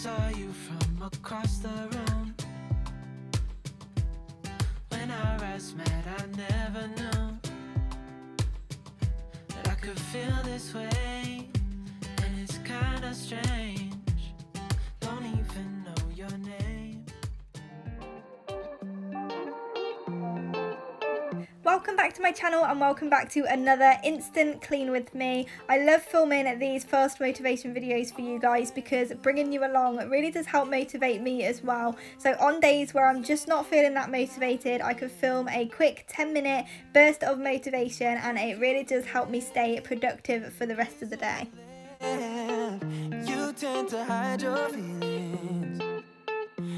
saw you from across the room. When our eyes met, I never knew that I could feel this way, and it's kinda strange. Don't even know your name. Welcome back to my channel and welcome back to another instant clean with me. I love filming these fast motivation videos for you guys because bringing you along really does help motivate me as well. So on days where I'm just not feeling that motivated, I can film a quick 10-minute burst of motivation and it really does help me stay productive for the rest of the day. You tend to hide your feelings.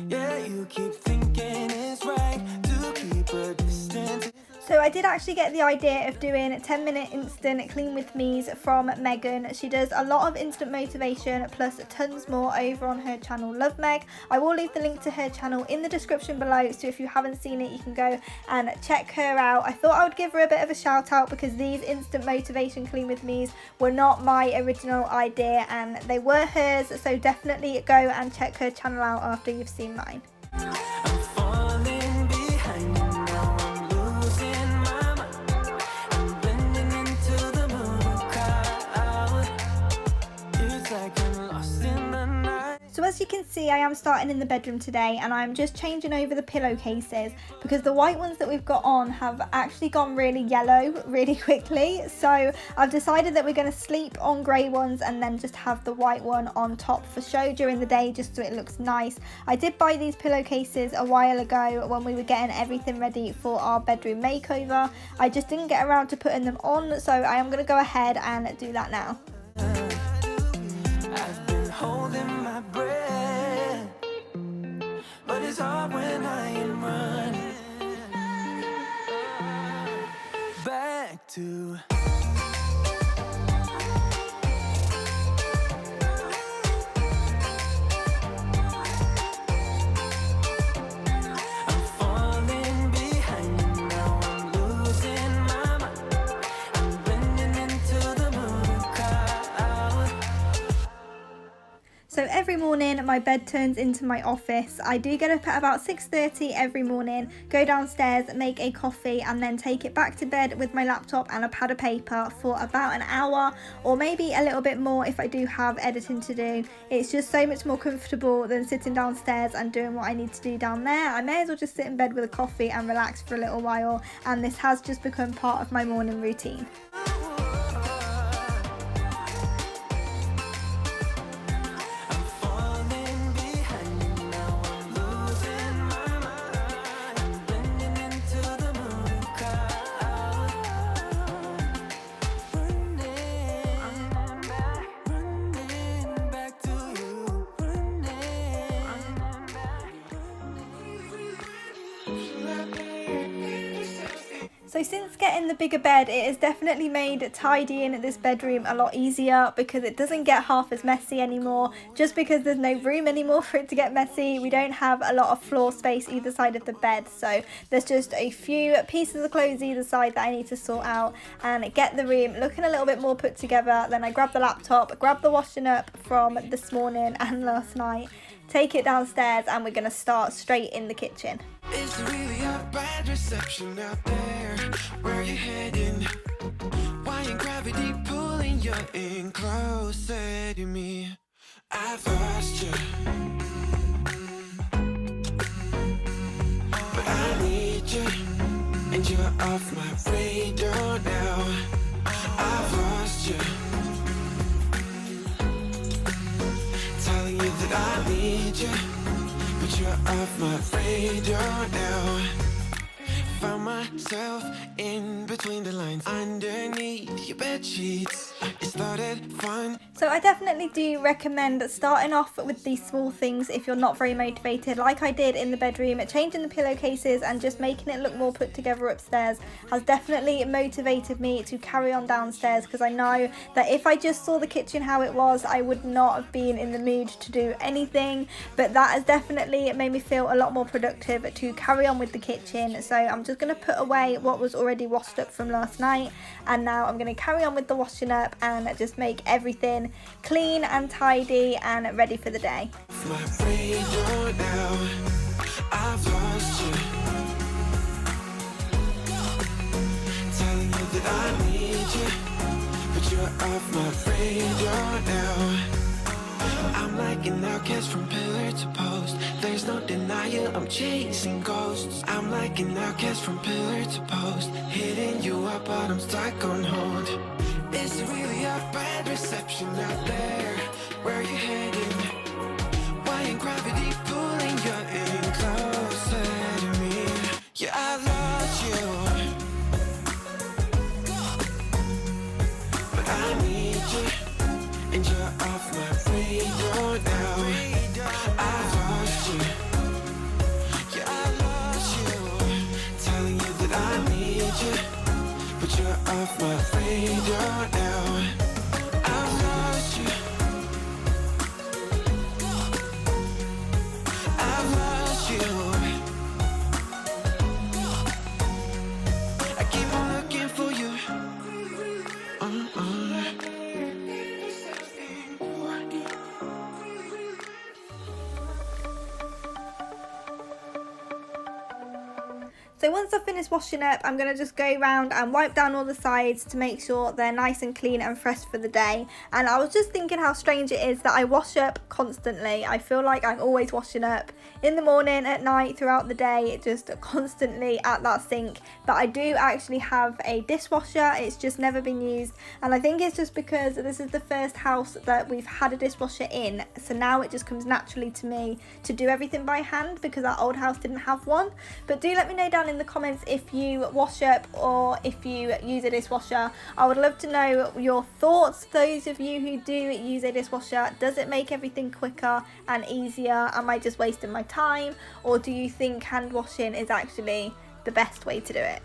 Yeah, you keep thinking it's right to keep a distance. So I did actually get the idea of doing 10-minute instant clean with me's from Megan. She does a lot of instant motivation plus tons more over on her channel, Love Meg. I will leave the link to her channel in the description below, so if you haven't seen it you can go and check her out. I thought I would give her a bit of a shout out because these instant motivation clean with me's were not my original idea and they were hers, so definitely go and check her channel out after you've seen mine. So as you can see, I am starting in the bedroom today and I'm just changing over the pillowcases because the white ones that we've got on have actually gone really yellow really quickly. So I've decided that we're going to sleep on grey ones and then just have the white one on top for show during the day just so it looks nice. I did buy these pillowcases a while ago when we were getting everything ready for our bedroom makeover. I just didn't get around to putting them on, so I am going to go ahead and do that now. I've been holding my breath, but it's hard when I am running back to. So every morning my bed turns into my office. I do get up at about 6:30 every morning, go downstairs, make a coffee and then take it back to bed with my laptop and a pad of paper for about an hour or maybe a little bit more if I do have editing to do. It's just so much more comfortable than sitting downstairs and doing what I need to do down there. I may as well just sit in bed with a coffee and relax for a little while, and this has just become part of my morning routine. So since getting the bigger bed, it has definitely made tidying this bedroom a lot easier because it doesn't get half as messy anymore. Just because there's no room anymore for it to get messy, we don't have a lot of floor space either side of the bed. So there's just a few pieces of clothes either side that I need to sort out and get the room looking a little bit more put together. Then I grab the laptop, grab the washing up from this morning and last night, take it downstairs and we're going to start straight in the kitchen. Is there really a bad reception out there? Where you heading? Why ain't gravity pulling you in closer to me? I've lost you, but I need you, and you're off my radar now. I've lost you, telling you that I need you, but you're off my radar now. Found myself in between the lines, underneath your bed sheets. It started fun. So I definitely do recommend starting off with these small things if you're not very motivated, like I did in the bedroom. Changing the pillowcases and just making it look more put together upstairs has definitely motivated me to carry on downstairs, because I know that if I just saw the kitchen how it was, I would not have been in the mood to do anything. But that has definitely made me feel a lot more productive to carry on with the kitchen. So I'm just going to put away what was already washed up from last night, and now I'm going to carry on with the washing up and just make everything clean and tidy and ready for the day. My radar now, I've lost you. Telling you that I need you, but you're off my radar now. I'm like an outcast from pillar to post. There's no denial, I'm chasing ghosts. I'm like an outcast from pillar to post. Hitting you up, but I'm stuck on hold. Is it really a bad reception out there? Where are you heading? Why ain't gravity pulling you in closer to me? Yeah, I lost you, but I need you, and you're off my radar now. I lost you, yeah, I lost you. Telling you that I need you, but you're off my radar now. I've lost you, I've lost you. I keep on looking for you. So once I've finished washing up, I'm going to just go around and wipe down all the sides to make sure they're nice and clean and fresh for the day. And I was just thinking how strange it is that I wash up constantly. I feel like I'm always washing up in the morning, at night, throughout the day, just constantly at that sink. But I do actually have a dishwasher. It's just never been used. And I think it's just because this is the first house that we've had a dishwasher in. So now it just comes naturally to me to do everything by hand because our old house didn't have one. But do let me know down in the comments if you wash up or if you use a dishwasher. I would love to know your thoughts, those of you who do use a dishwasher. Does it make everything quicker and easier? Am I just wasting my time, or do you think hand washing is actually the best way to do it?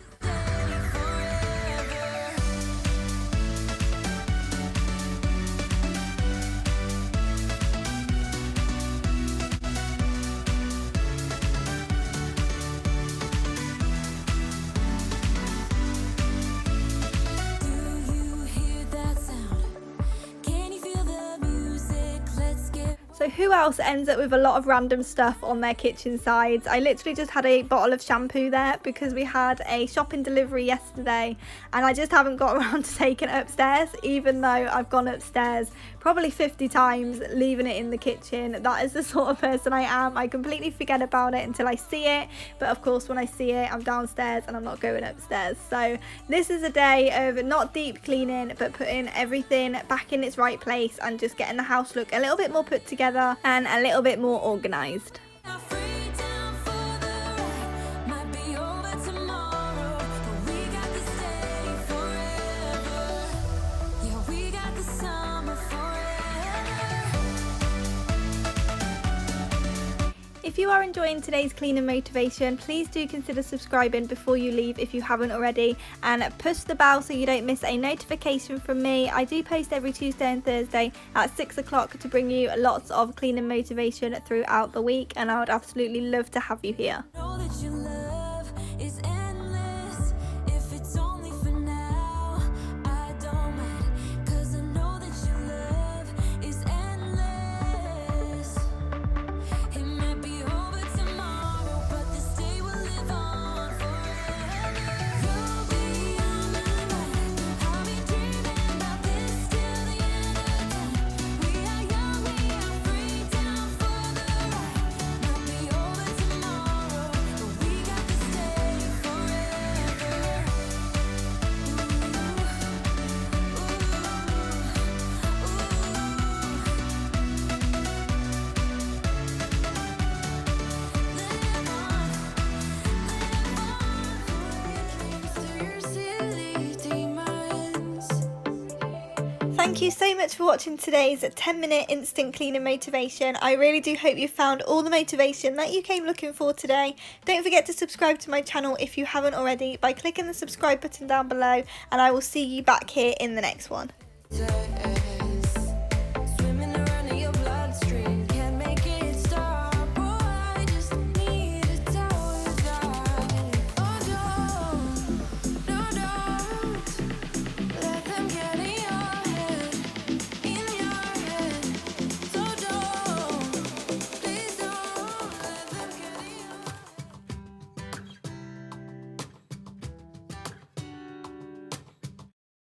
So who else ends up with a lot of random stuff on their kitchen sides? I literally just had a bottle of shampoo there because we had a shopping delivery yesterday and I just haven't got around to taking it upstairs, even though I've gone upstairs probably 50 times leaving it in the kitchen. That is the sort of person I am. I completely forget about it until I see it, but of course when I see it I'm downstairs and I'm not going upstairs. So this is a day of not deep cleaning but putting everything back in its right place and just getting the house look a little bit more put together and a little bit more organised. If you are enjoying today's cleaning motivation, please do consider subscribing before you leave if you haven't already, and push the bell so you don't miss a notification from me. I do post every Tuesday and Thursday at 6 o'clock to bring you lots of cleaning motivation throughout the week, and I would absolutely love to have you here. Thank you so much for watching today's 10-minute instant cleaning motivation. I really do hope you found all the motivation that you came looking for today. Don't forget to subscribe to my channel if you haven't already by clicking the subscribe button down below, and I will see you back here in the next one.